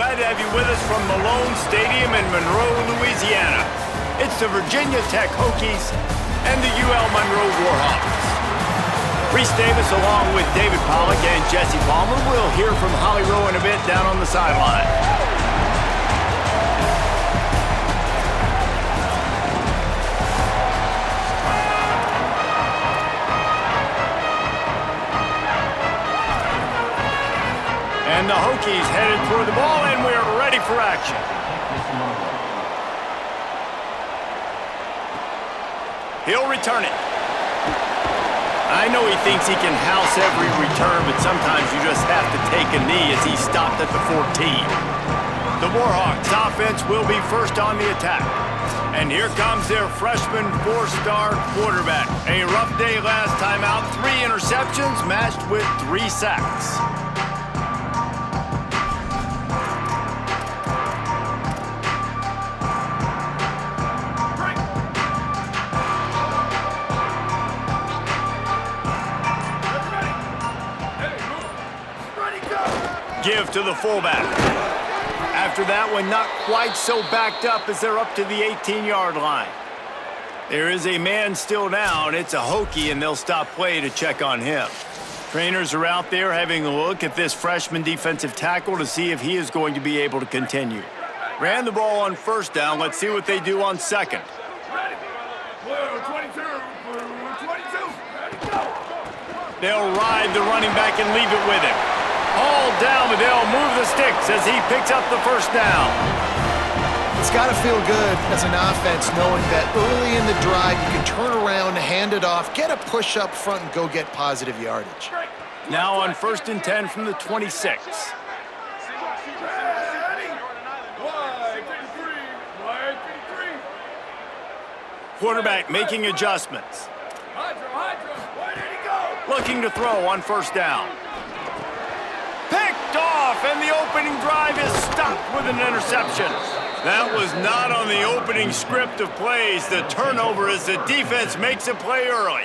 glad to have you with us from Malone Stadium in Monroe, Louisiana. It's the Virginia Tech Hokies and the UL Monroe Warhawks. Reese Davis along with David Pollock and Jesse Palmer. We'll hear from Holly Rowe in a bit down on the sideline. And the Hokies headed toward the ball, and we're ready for action. He'll return it. I know he thinks he can house every return, but sometimes you just have to take a knee as he stopped at the 14. The Warhawks offense will be first on the attack. And here comes their freshman four-star quarterback. A rough day last time out, 3 interceptions matched with 3 sacks. Give to the fullback. After that one, not quite so backed up as they're up to the 18-yard line. There is a man still down. It's a Hokie, and they'll stop play to check on him. Trainers are out there having a look at this freshman defensive tackle to see if he is going to be able to continue. Ran the ball on first down. Let's see what they do on second. They'll ride the running back and leave it with him. All down, but they'll move the sticks as he picks up the first down. It's got to feel good as an offense knowing that early in the drive you can turn around, hand it off, get a push up front, and go get positive yardage. Now on 1st and 10 from the 26. Quarterback making adjustments. Looking to throw on first down. Picked off, and the opening drive is stopped with an interception. That was not on the opening script of plays. The turnover as the defense makes a play early.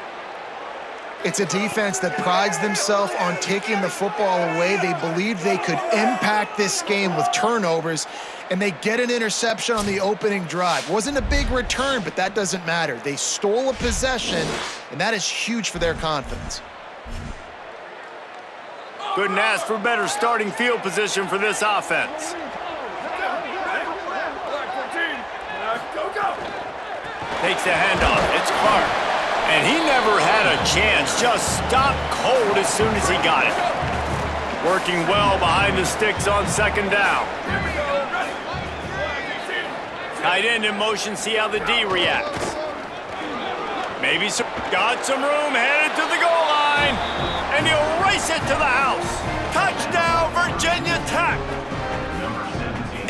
It's a defense that prides themselves on taking the football away. They believe they could impact this game with turnovers, and they get an interception on the opening drive. Wasn't a big return, but that doesn't matter. They stole a possession, and that is huge for their confidence. Couldn't ask for better starting field position for this offense. Takes the handoff. It's Clark. And he never had a chance. Just stopped cold as soon as he got it. Working well behind the sticks on second down. Tight end in motion. See how the D reacts. Maybe got some room. Headed to the goal line. And he'll race it to the house. Touchdown, Virginia Tech.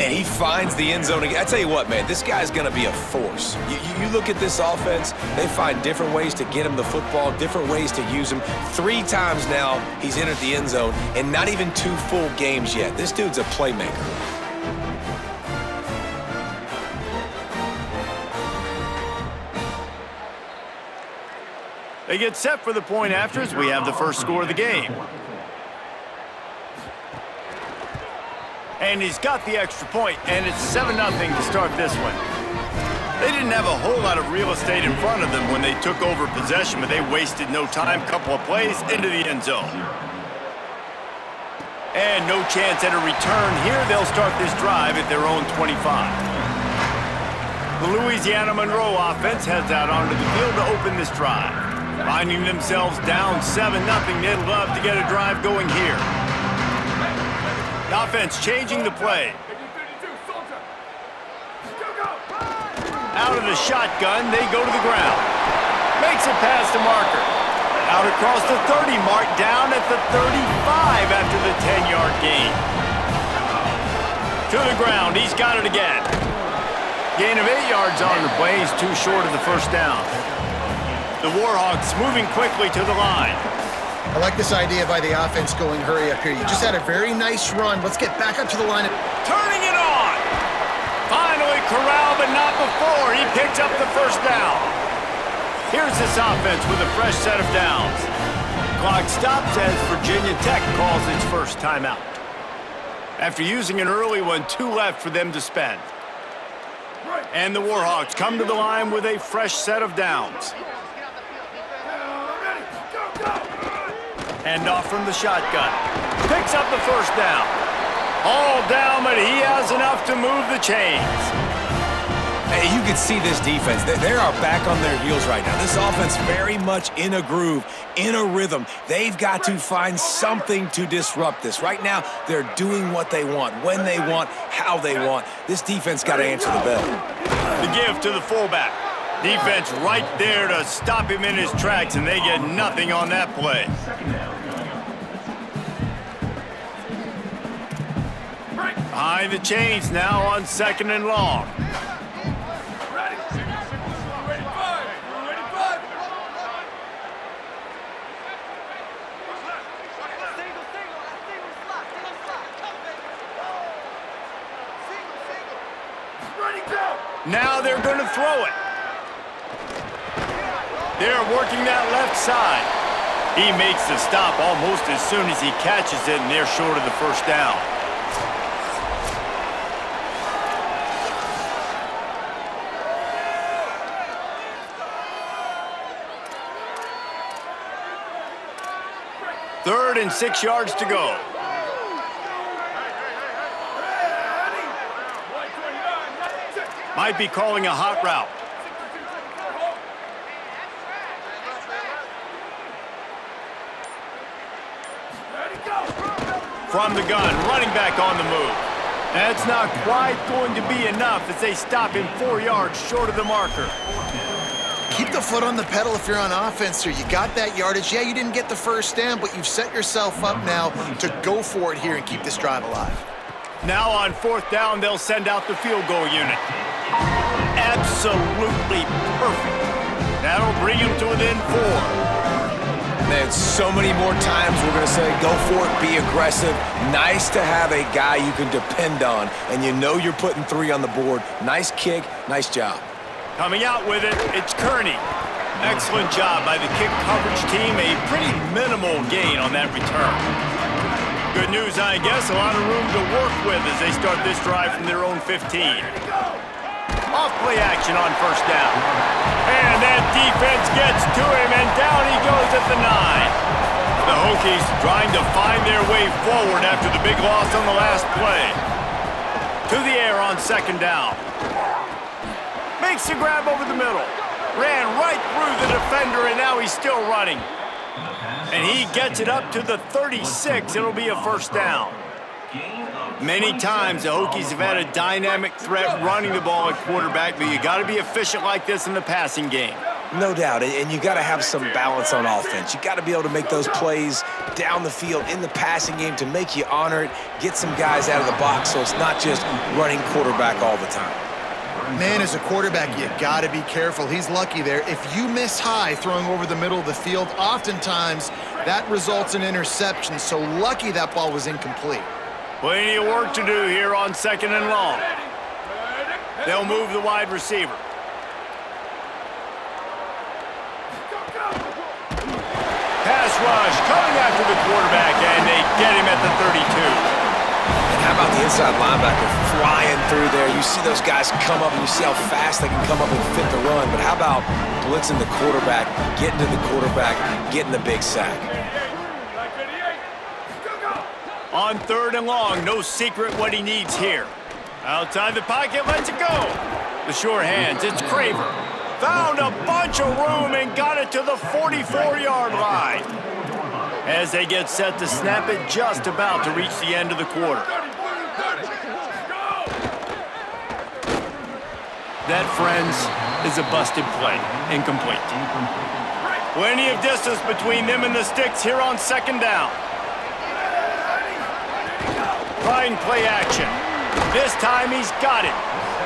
And he finds the end zone again. I tell you what, man, this guy's going to be a force. You look at this offense, they find different ways to get him the football, different ways to use him. 3 times now he's entered the end zone, and not even 2 full games yet. This dude's a playmaker. They get set for the point after as we have the first score of the game. And he's got the extra point, and it's 7-0 to start this one. They didn't have a whole lot of real estate in front of them when they took over possession, but they wasted no time. Couple of plays into the end zone. And no chance at a return here. They'll start this drive at their own 25. The Louisiana Monroe offense heads out onto the field to open this drive. Finding themselves down 7-0, they'd love to get a drive going here. The offense changing the play. Out of the shotgun, they go to the ground. Makes it past the marker. Out across the 30 mark, down at the 35 after the 10-yard gain. To the ground, he's got it again. Gain of 8 yards on the play, he's too short of the first down. The Warhawks moving quickly to the line. I like this idea by the offense going hurry up here. You just had a very nice run. Let's get back up to the line. Turning it on. Finally corralled, but not before. He picks up the first down. Here's this offense with a fresh set of downs. Clock stops as Virginia Tech calls its first timeout. After using an early one, 2 left for them to spend. And the Warhawks come to the line with a fresh set of downs. Hand off from the shotgun. Picks up the first down. All down, but he has enough to move the chains. Hey, you can see this defense. They are back on their heels right now. This offense very much in a groove, in a rhythm. They've got to find something to disrupt this. Right now, they're doing what they want, when they want, how they want. This defense got to answer the bell. The give to the fullback. Defense right there to stop him in his tracks, and they get nothing on that play. Behind the chains now on 2nd and long. Now they're going to throw it. They're working that left side. He makes the stop almost as soon as he catches it, and they're short of the first down. Third and 6 yards to go. Might be calling a hot route. From the gun, running back on the move. That's not quite going to be enough as they stop him 4 yards short of the marker. Keep the foot on the pedal if you're on offense here. You got that yardage. Yeah, you didn't get the first down, but you've set yourself up now to go for it here and keep this drive alive. Now on 4th down, they'll send out the field goal unit. Absolutely perfect. That'll bring him to within 4. Man, so many more times we're going to say, go for it, be aggressive. Nice to have a guy you can depend on, and you know you're putting 3 on the board. Nice kick, nice job. Coming out with it, it's Kearney. Excellent job by the kick coverage team. A pretty minimal gain on that return. Good news, I guess. A lot of room to work with as they start this drive from their own 15. Off play action on 1st down. And that defense gets to him, and down he goes at the 9. The Hokies trying to find their way forward after the big loss on the last play. To the air on 2nd down. Makes the grab over the middle. Ran right through the defender, and now he's still running. And he gets it up to the 36. It'll be a 1st down. Many times the Hokies have had a dynamic threat running the ball at quarterback, but you got to be efficient like this in the passing game. No doubt, and you got to have some balance on offense. You got to be able to make those plays down the field in the passing game to make you honor it, get some guys out of the box so it's not just running quarterback all the time. Man, as a quarterback, you got to be careful. He's lucky there. If you miss high throwing over the middle of the field, oftentimes that results in interception. So lucky that ball was incomplete. Plenty of work to do here on 2nd and long. They'll move the wide receiver. Pass rush coming after the quarterback, and they get him at the 32. And how about the inside linebacker flying through there? You see those guys come up, and you see how fast they can come up and fit the run. But how about blitzing the quarterback, getting to the quarterback, getting the big sack? On 3rd and long, no secret what he needs here. Outside the pocket, lets it go. The sure hands, it's Craver. Found a bunch of room and got it to the 44-yard line. As they get set to snap it, just about to reach the end of the quarter. That, friends, is a busted play. Incomplete. Plenty of distance between them and the sticks here on 2nd down. Trying play action. This time he's got it.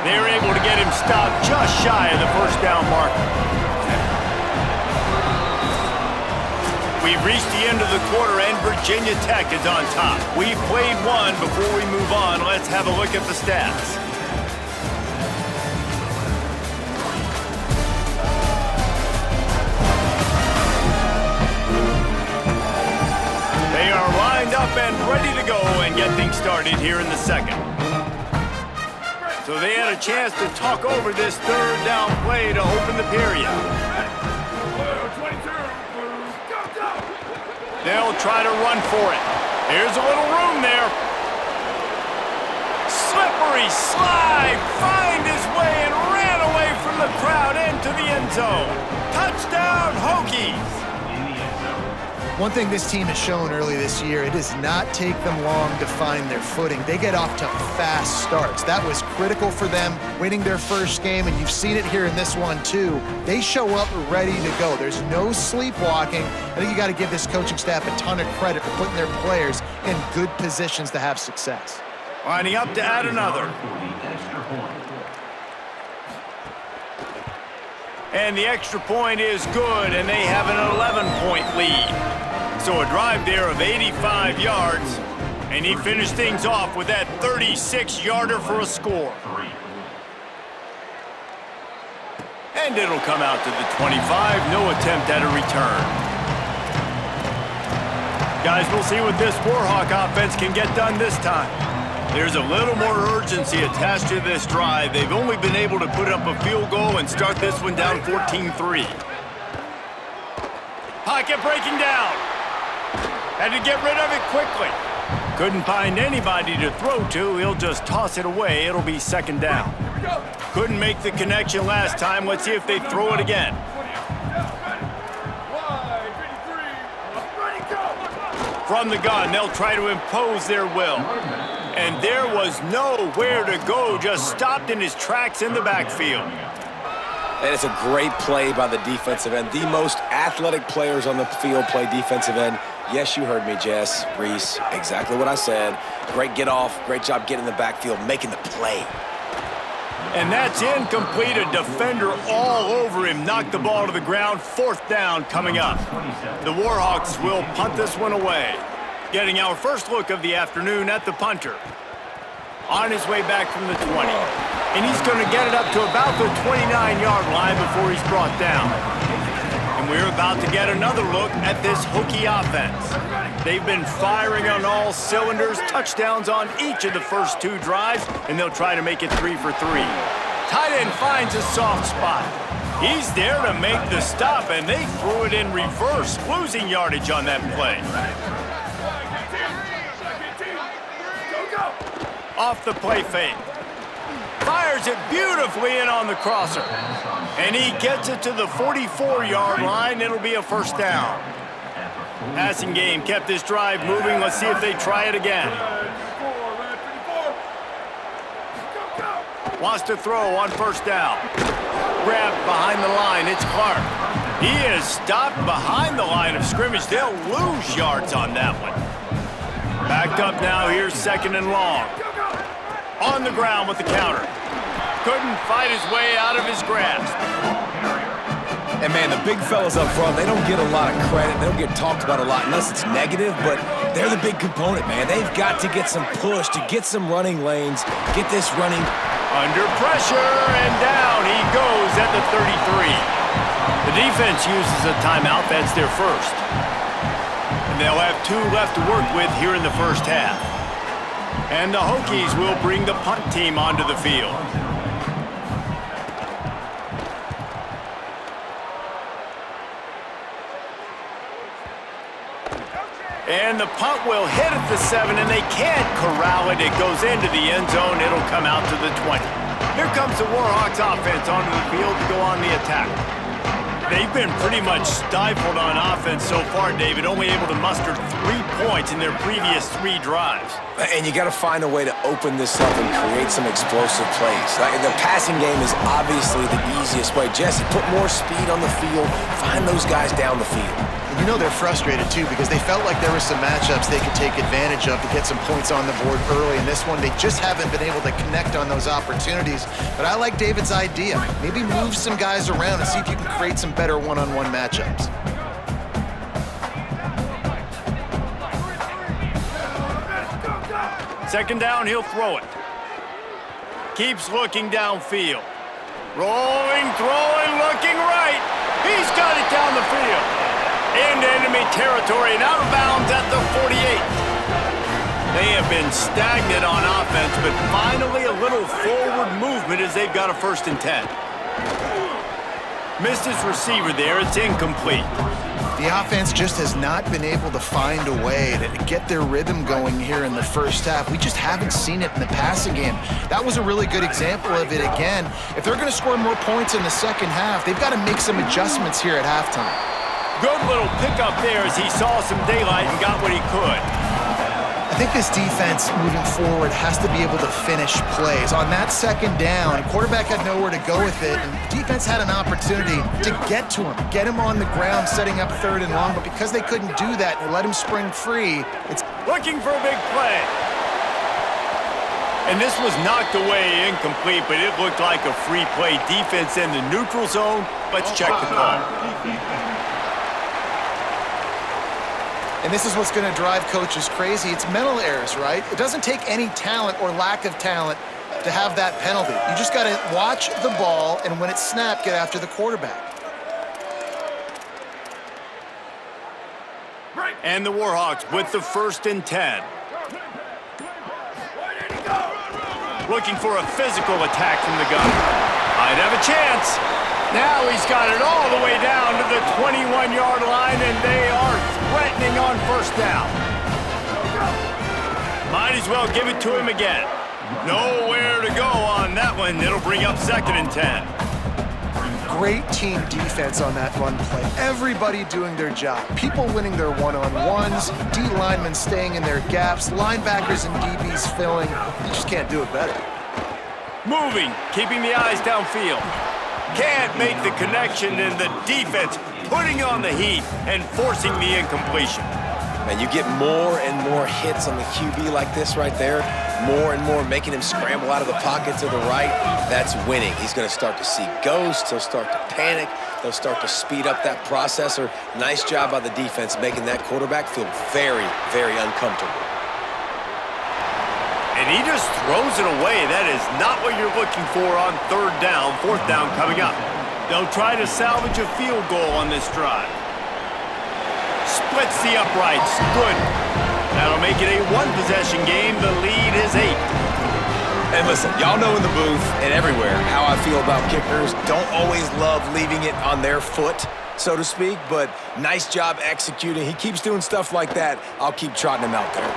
They're able to get him stopped just shy of the 1st down marker. We've reached the end of the quarter, and Virginia Tech is on top. We've played one. Before we move on, let's have a look at the stats. They are lined up up and ready to go and get things started here in the second. So they had a chance to talk over this third down play to open the period. They'll try to run for it. Here's a little room there. Slippery slide, find his way and ran away from the crowd into the end zone. Touchdown, Hokies! One thing this team has shown early this year, it does not take them long to find their footing. They get off to fast starts. That was critical for them winning their first game, and you've seen it here in this one too. They show up ready to go. There's no sleepwalking. I think you got to give this coaching staff a ton of credit for putting their players in good positions to have success. Lining up to add another. And the extra point is good, and they have an 11-point lead. So a drive there of 85 yards, and he finished things off with that 36-yarder for a score. And it'll come out to the 25, no attempt at a return. Guys, we'll see what this Warhawk offense can get done this time. There's a little more urgency attached to this drive. They've only been able to put up a field goal and start this one down 14-3. Pocket breaking down. Had to get rid of it quickly. Couldn't find anybody to throw to. He'll just toss it away. It'll be second down. Couldn't make the connection last time. Let's see if they throw it again. From the gun, they'll try to impose their will. And there was nowhere to go, just stopped in his tracks in the backfield. And it's a great play by the defensive end. The most athletic players on the field play defensive end. Yes, you heard me, Jess, Reese, exactly what I said. Great get off, great job getting in the backfield, making the play. And that's incomplete. A defender all over him. Knocked the ball to the ground. Fourth down coming up. The Warhawks will punt this one away. Getting our first look of the afternoon at the punter. On his way back from the 20. And he's going to get it up to about the 29-yard line before he's brought down. And we're about to get another look at this Hokie offense. They've been firing on all cylinders, touchdowns on each of the first two drives, and they'll try to make it 3 for 3. Tight end finds a soft spot. He's there to make the stop, and they threw it in reverse, losing yardage on that play. Off the play fake. Fires it beautifully in on the crosser. And he gets it to the 44-yard line. It'll be a first down. Passing game kept this drive moving. Let's see if they try it again. Wants to throw on first down. Grabbed behind the line. It's Clark. He is stopped behind the line of scrimmage. They'll lose yards on that one. Backed up now. Here's second and long. On the ground with the counter. Couldn't fight his way out of his grasp. And, man, the big fellas up front, they don't get a lot of credit. They don't get talked about a lot unless it's negative, but they're the big component, man. They've got to get some push, to get some running lanes, get this running. Under pressure, and down he goes at the 33. The defense uses a timeout. That's their first. And they'll have 2 left to work with here in the first half. And the Hokies will bring the punt team onto the field. And the punt will hit at the 7, and they can't corral it. It goes into the end zone. It'll come out to the 20. Here comes the Warhawks offense onto the field to go on the attack. They've been pretty much stifled on offense so far, David, only able to muster 3 points in their previous 3 drives. And you got to find a way to open this up and create some explosive plays. Like, the passing game is obviously the easiest way. Jesse, put more speed on the field. Find those guys down the field. You know they're frustrated, too, because they felt like there were some matchups they could take advantage of to get some points on the board early. In this one, they just haven't been able to connect on those opportunities. But I like David's idea. Maybe move some guys around and see if you can create some better one-on-one matchups. Second down, he'll throw it. Keeps looking downfield. Rolling, throwing, looking right. He's got it down the field. Into enemy territory and out of bounds at the 48. been stagnant on offense, but finally a little forward movement as they've got a 1st and 10. Missed his receiver there. It's incomplete. The offense just has not been able to find a way to get their rhythm going here in the first half. We just haven't seen it in the passing game. That was a really good example of it again. If they're going to score more points in the second half, they've got to make some adjustments here at halftime. Good little pickup there as he saw some daylight and got what he could. I think this defense moving forward has to be able to finish plays. On that 2nd down, quarterback had nowhere to go with it, and defense had an opportunity to get to him, get him on the ground, setting up 3rd and long, but because they couldn't do that and let him spring free, it's looking for a big play. And this was knocked away incomplete, but it looked like a free play. Defense in the neutral zone. Let's check the call. And this is what's going to drive coaches crazy. It's mental errors, right? It doesn't take any talent or lack of talent to have that penalty. You just got to watch the ball, and when it's snapped, get after the quarterback. And the Warhawks with the 1st and 10. Looking for a physical attack from the gun. Might have a chance. Now he's got it all the way down to the 21-yard line, and they are threatening on 1st down. Might as well give it to him again. Nowhere to go on that one. It'll bring up 2nd and 10. Great team defense on that run play. Everybody doing their job. People winning their one-on-ones, D linemen staying in their gaps, linebackers and DBs filling. You just can't do it better. Moving, keeping the eyes downfield. Can't make the connection, and the defense putting on the heat and forcing the incompletion. And you get more and more hits on the QB like this right there, more and more making him scramble out of the pocket to the right. That's winning. He's going to start to see ghosts. He'll start to panic. They'll start to speed up that processor. Nice job by the defense making that quarterback feel very, very uncomfortable. And he just throws it away. That is not what you're looking for on 3rd down, 4th down coming up. They'll try to salvage a field goal on this drive. Splits the uprights. Good. That'll make it a 1-possession game. The lead is 8. And listen, y'all know in the booth and everywhere how I feel about kickers. Don't always love leaving it on their foot, so to speak, but nice job executing. He keeps doing stuff like that. I'll keep trotting him out there.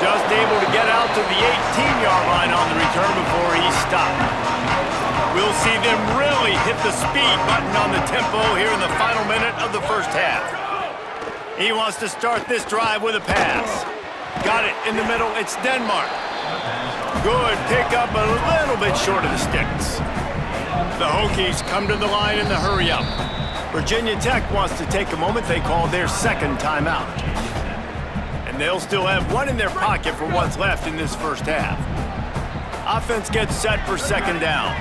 Just able to get out to the 18-yard line on the return before he stopped. We'll see them really hit the speed button on the tempo here in the final minute of the 1st half. He wants to start this drive with a pass. Got it in the middle. It's Denmark. Good pickup, a little bit short of the sticks. The Hokies come to the line in the hurry-up. Virginia Tech wants to take a moment. They call their 2nd timeout. And they'll still have one in their pocket for what's left in this 1st half. Offense gets set for 2nd down.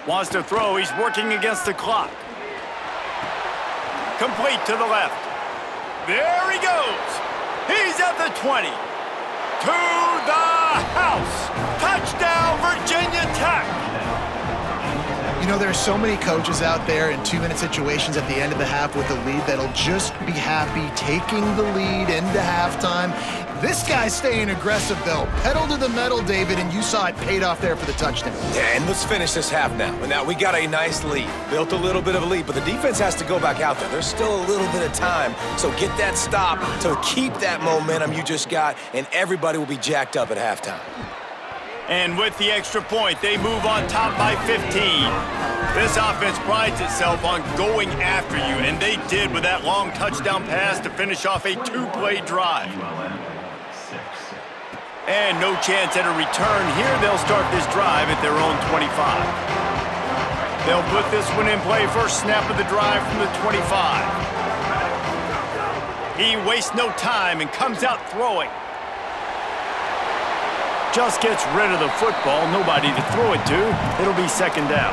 Wants to throw. He's working against the clock. Complete to the left. There he goes. He's at the 20. To the house. Touchdown, Virginia Tech. You know, there are so many coaches out there in 2-minute situations at the end of the half with the lead that'll just be happy taking the lead into halftime. This guy's staying aggressive, though. Pedal to the metal, David, and you saw it paid off there for the touchdown. Yeah, and let's finish this half now. And now we got a nice lead. Built a little bit of a lead, but the defense has to go back out there. There's still a little bit of time, so get that stop to keep that momentum you just got, and everybody will be jacked up at halftime. And with the extra point, they move on top by 15. This offense prides itself on going after you, and they did with that long touchdown pass to finish off a 2-play drive. And no chance at a return here. They'll start this drive at their own 25. They'll put this one in play. First snap of the drive from the 25. He wastes no time and comes out throwing. Just gets rid of the football. Nobody to throw it to. It'll be 2nd down.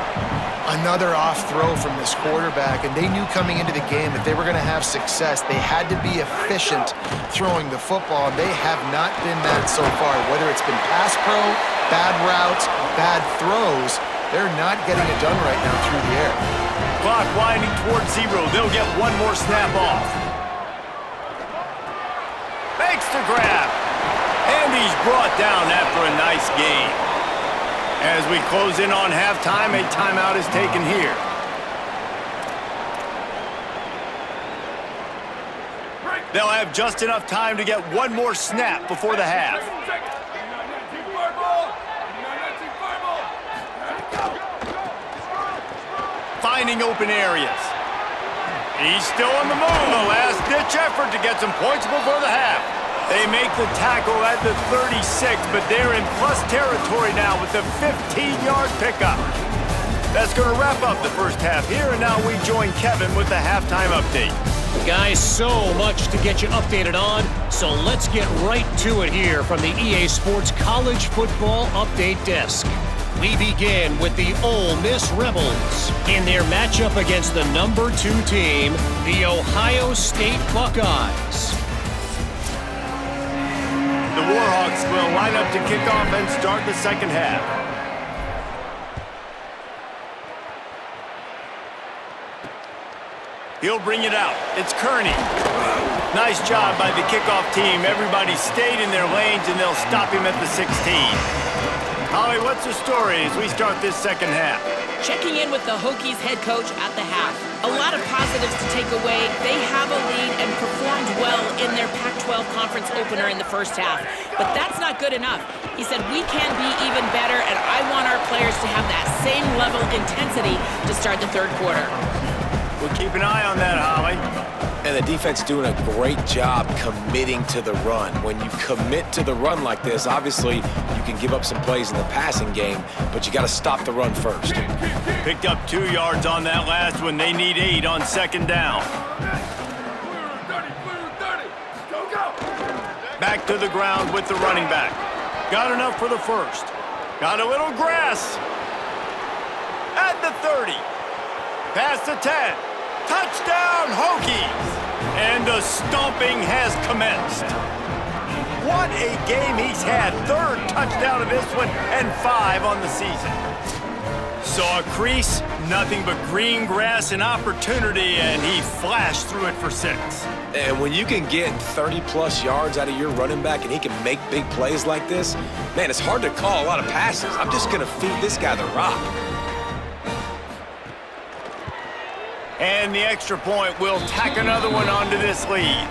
Another off throw from this quarterback, and they knew coming into the game if they were going to have success, they had to be efficient throwing the football, and they have not been that so far. Whether it's been pass pro, bad routes, bad throws, they're not getting it done right now through the air. Clock winding towards 0. They'll get one more snap off. a grab. And he's brought down after a nice gain. As we close in on halftime, a timeout is taken here. They'll have just enough time to get one more snap before the half. Finding open areas. He's still on the move. A last-ditch effort to get some points before the half. They make the tackle at the 36, but they're in plus territory now with the 15-yard pickup. That's going to wrap up the first half here, and now we join Kevin with the halftime update. Guys, so much to get you updated on, so let's get right to it here from the EA Sports College Football Update Desk. We begin with the Ole Miss Rebels in their matchup against the number 2 team, the Ohio State Buckeyes. The Warhawks will line up to kick off and start the second half. He'll bring it out. It's Kearney. Nice job by the kickoff team. Everybody stayed in their lanes, and they'll stop him at the 16. Holly, what's the story as we start this second half? Checking in with the Hokies head coach at the half. A lot of positives to take away. They have a lead and performed well in their Pac-12 conference opener in the first half. But that's not good enough. He said, we can be even better, and I want our players to have that same level of intensity to start the third quarter. We'll keep an eye on that, Holly. And the defense doing a great job committing to the run. When you commit to the run like this, obviously you can give up some plays in the passing game, but you got to stop the run first. Picked up 2 yards on that last one. They need 8 on second down. Back to the ground with the running back. Got enough for the first. Got a little grass. At the 30. Past the 10. Touchdown, Hokies! And the stomping has commenced. What a game he's had. 3rd touchdown of this one and 5 on the season. Saw a crease, nothing but green grass and opportunity, and he flashed through it for 6. And when you can get 30-plus yards out of your running back and he can make big plays like this, man, it's hard to call a lot of passes. I'm just going to feed this guy the rock. And the extra point will tack another one onto this lead.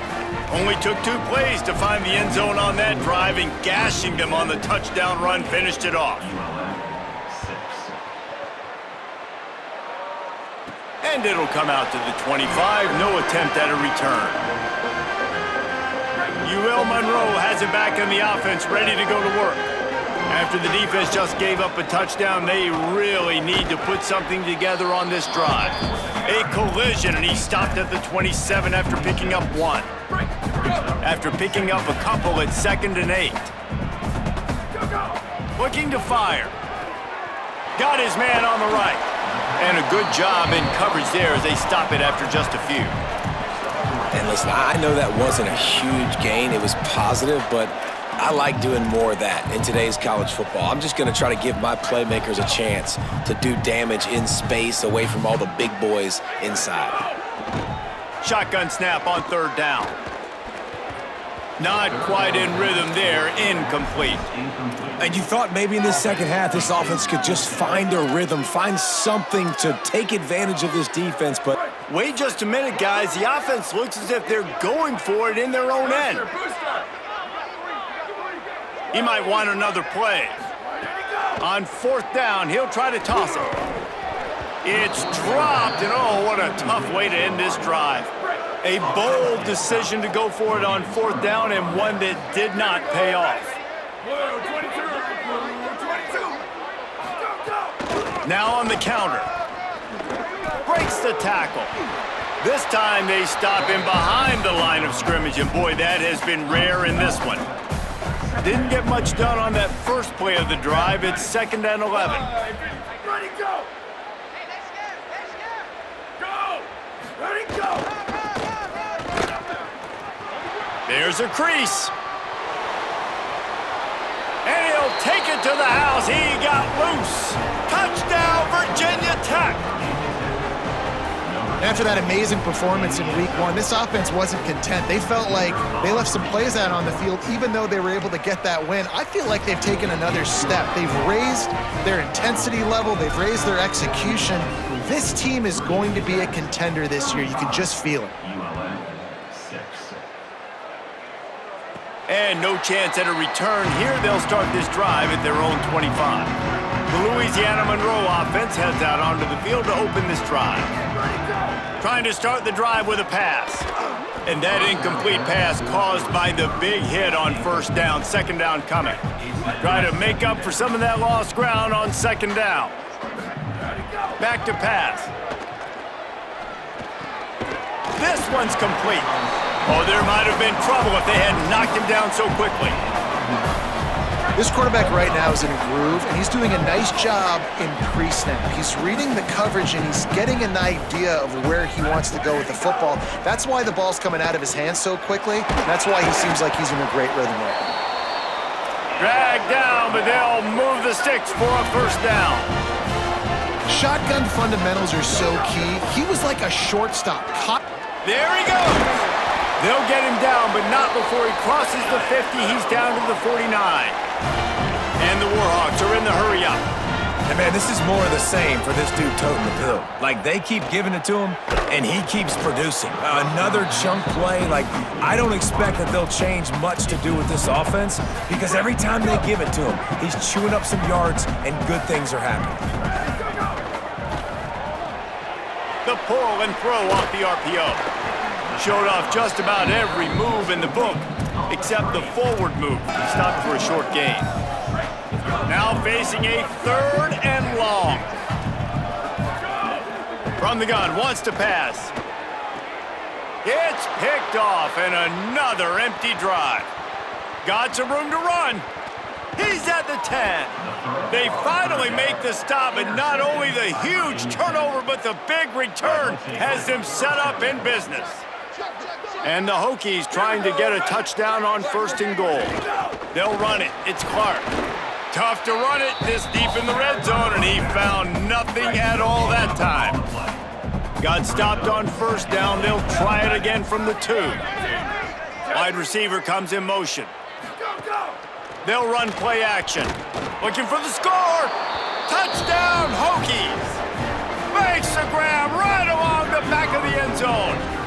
Only took 2 plays to find the end zone on that drive, and gashing them on the touchdown run finished it off. And it'll come out to the 25. No attempt at a return. Monroe has it back in the offense, ready to go to work. After the defense just gave up a touchdown, they really need to put something together on this drive. A collision, and he stopped at the 27 after picking up 1. After picking up a couple at 2nd and 8. Looking to fire. Got his man on the right. And a good job in coverage there as they stop it after just a few. And listen, I know that wasn't a huge gain. It was positive, but I like doing more of that in today's college football. I'm just going to try to give my playmakers a chance to do damage in space away from all the big boys inside. Shotgun snap on 3rd down. Not quite in rhythm there, incomplete. And you thought maybe in this second half this offense could just find a rhythm, find something to take advantage of this defense, but... Wait just a minute, guys. The offense looks as if they're going for it in their own end. He might want another play. On 4th down, he'll try to toss it. It's dropped, and oh, what a tough way to end this drive. A bold decision to go for it on 4th down, and one that did not pay off. Now on the counter. Breaks the tackle. This time they stop him behind the line of scrimmage, and boy, that has been rare in this one. Didn't get much done on that first play of the drive. It's 2nd and 11. Ready, go! Go! Ready, go! There's a crease. And he'll take it to the house. He got loose. Touchdown, Virginia Tech. After that amazing performance in week 1, this offense wasn't content. They felt like they left some plays out on the field, even though they were able to get that win. I feel like they've taken another step. They've raised their intensity level. They've raised their execution. This team is going to be a contender this year. You can just feel it. And no chance at a return here. They'll start this drive at their own 25. The Louisiana Monroe offense heads out onto the field to open this drive. Trying to start the drive with a pass. And that incomplete pass caused by the big hit on first down, second down coming. Try to make up for some of that lost ground on second down. Back to pass. This one's complete. Oh, there might have been trouble if they hadn't knocked him down so quickly. This quarterback right now is in a groove, and he's doing a nice job in pre-snap. He's reading the coverage, and he's getting an idea of where he wants to go with the football. That's why the ball's coming out of his hands so quickly. That's why he seems like he's in a great rhythm right now. Dragged down, but they'll move the sticks for a first down. Shotgun fundamentals are so key. He was like a shortstop. There he goes. They'll get him down, but not before he crosses the 50. He's down to the 49. And the Warhawks are in the hurry up. And man, this is more of the same for this dude toting the pill. Like, they keep giving it to him, and he keeps producing. Another chunk play. Like, I don't expect that they'll change much to do with this offense, because every time they give it to him, he's chewing up some yards, and good things are happening. The pull and throw off the RPO. Showed off just about every move in the book, except the forward move. He stopped for a short gain. Now facing a third and long. From the gun, wants to pass. It's picked off, and another empty drive. Got some room to run. He's at the 10. They finally make the stop, and not only the huge turnover, but the big return has them set up in business. And the Hokies trying to get a touchdown on first and goal. They'll run it. It's Clark. Tough to run it this deep in the red zone, and he found nothing at all that time. Got stopped on first down. They'll try it again from the 2. Wide receiver comes in motion. They'll run play action. Looking for the score. Touchdown, Hokies. Makes the grab right along the back of the end zone.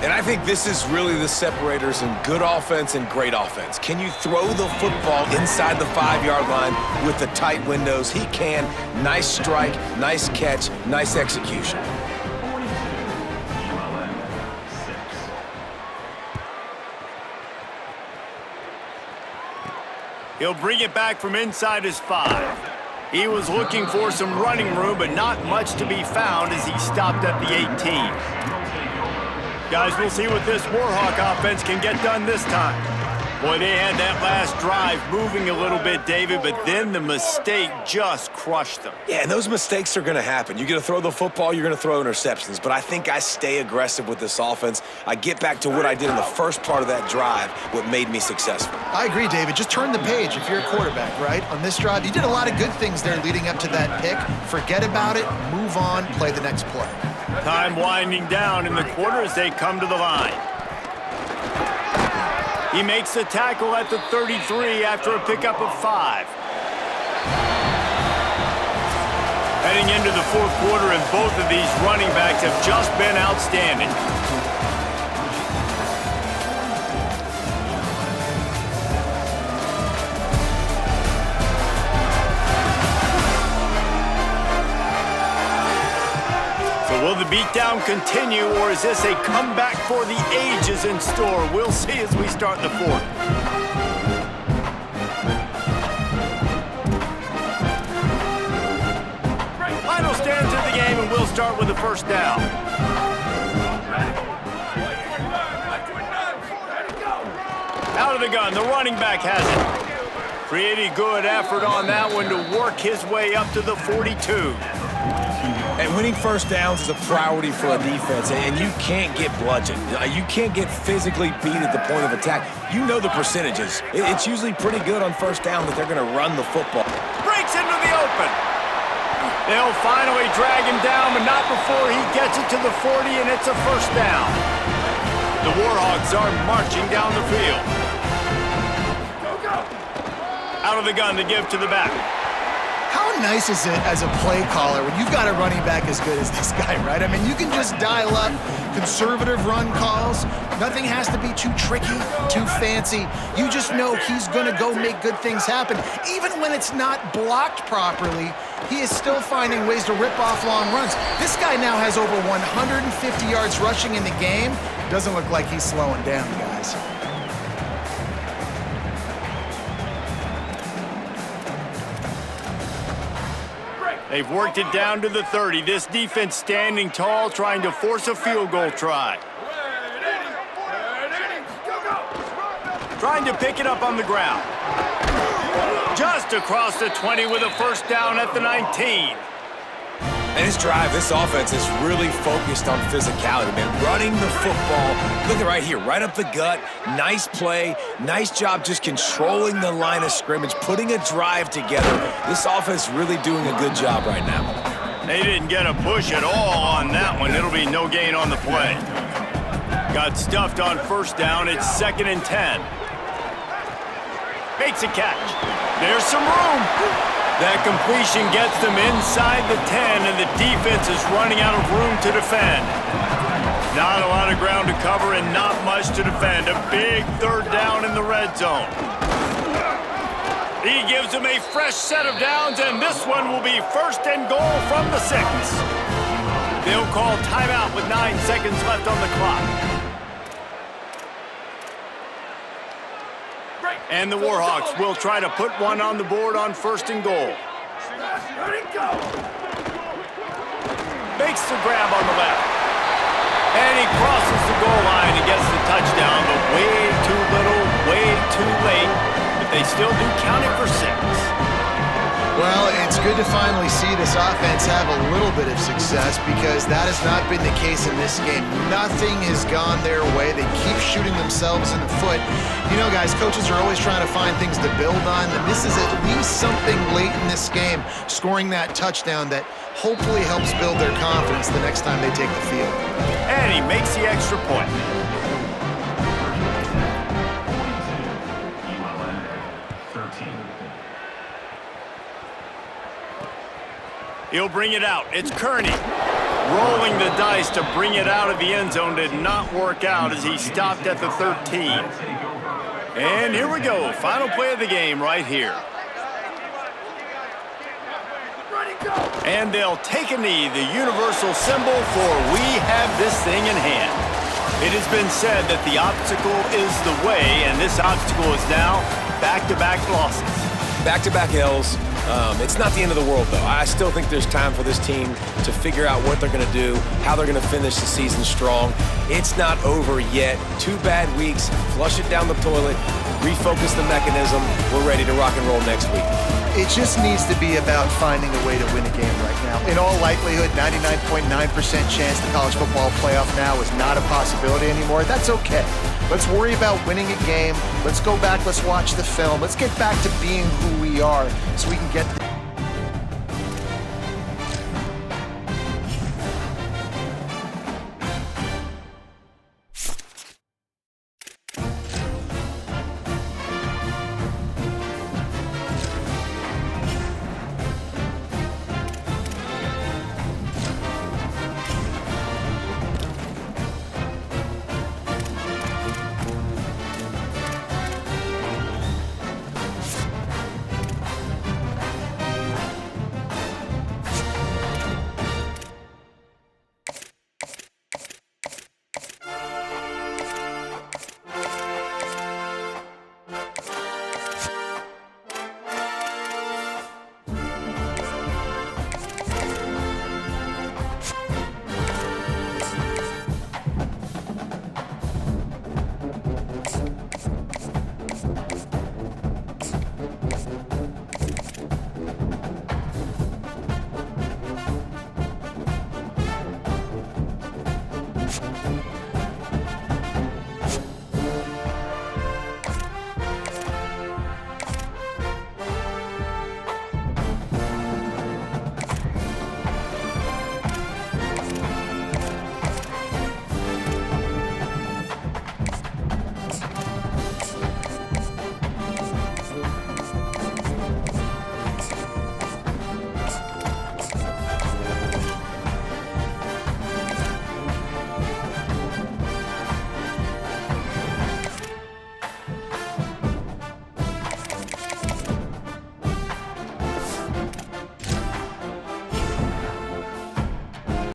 And I think this is really the separators in good offense and great offense. Can you throw the football inside the 5-yard line with the tight windows? He can. Nice strike, nice catch, nice execution. He'll bring it back from inside his 5. He was looking for some running room, but not much to be found as he stopped at the 18. Guys, we'll see what this Warhawk offense can get done this time. Boy, they had that last drive moving a little bit, David, but then the mistake just crushed them. Yeah, and those mistakes are going to happen. You're going to throw the football, you're going to throw interceptions, but I think I stay aggressive with this offense. I get back to what I did in the first part of that drive, what made me successful. I agree, David. Just turn the page if you're a quarterback, right? On this drive, you did a lot of good things there leading up to that pick. Forget about it, move on, play the next play. Time winding down in the quarter as they come to the line. He makes the tackle at the 33 after a pickup of 5. Heading into the fourth quarter, and both of these running backs have just been outstanding. Will the beatdown continue, or is this a comeback for the ages in store? We'll see as we start the fourth. Final stands of the game, and we'll start with the first down. Out of the gun, the running back has it. Pretty good effort on that one to work his way up to the 42. And winning first downs is a priority for a defense, and you can't get bludgeoned. You can't get physically beat at the point of attack. You know the percentages. It's usually pretty good on first down that they're going to run the football. Breaks into the open. They'll finally drag him down, but not before he gets it to the 40, and it's a first down. The Warhawks are marching down the field. Out of the gun to give to the back. How nice is it as a play caller when you've got a running back as good as this guy, right? I mean, you can just dial up conservative run calls. Nothing has to be too tricky, too fancy. You just know he's going to go make good things happen. Even when it's not blocked properly, he is still finding ways to rip off long runs. This guy now has over 150 yards rushing in the game. Doesn't look like he's slowing down, guys. They've worked it down to the 30. This defense standing tall, trying to force a field goal try. Trying to pick it up on the ground. Just across the 20 with a first down at the 19. And this drive, this offense is really focused on physicality, man. Running the football. Look at right here, right up the gut. Nice play. Nice job just controlling the line of scrimmage, putting a drive together. This offense really doing a good job right now. They didn't get a push at all on that one. It'll be no gain on the play. Got stuffed on first down. It's 2nd and 10. Makes a catch. There's some room. That completion gets them inside the 10, and the defense is running out of room to defend. Not a lot of ground to cover and not much to defend. A big third down in the red zone. He gives them a fresh set of downs, and this one will be 1st and goal from the 6. They'll call timeout with 9 seconds left on the clock. And the Warhawks will try to put one on the board on 1st and goal. Ready, go! Makes the grab on the left. And he crosses the goal line and gets the touchdown, but way too little, way too late. But they still do count it for 6. Well, it's good to finally see this offense have a little bit of success because that has not been the case in this game. Nothing has gone their way. They keep shooting themselves in the foot. You know, guys, coaches are always trying to find things to build on, and this is at least something late in this game, scoring that touchdown that hopefully helps build their confidence the next time they take the field. And he makes the extra point. He'll bring it out. It's Kearney. Rolling the dice to bring it out of the end zone did not work out as he stopped at the 13. And here we go. Final play of the game right here. And they'll take a knee, the universal symbol for we have this thing in hand. It has been said that the obstacle is the way, and this obstacle is now back-to-back losses. Back-to-back L's. It's not the end of the world, though. I still think there's time for this team to figure out what they're going to do, how they're going to finish the season strong. It's not over yet. 2 bad weeks. Flush it down the toilet. Refocus the mechanism. We're ready to rock and roll next week. It just needs to be about finding a way to win a game right now. In all likelihood, 99.9% chance the college football playoff now is not a possibility anymore. That's okay. Let's worry about winning a game. Let's go back. Let's watch the film. Let's get back to being who we are so we can get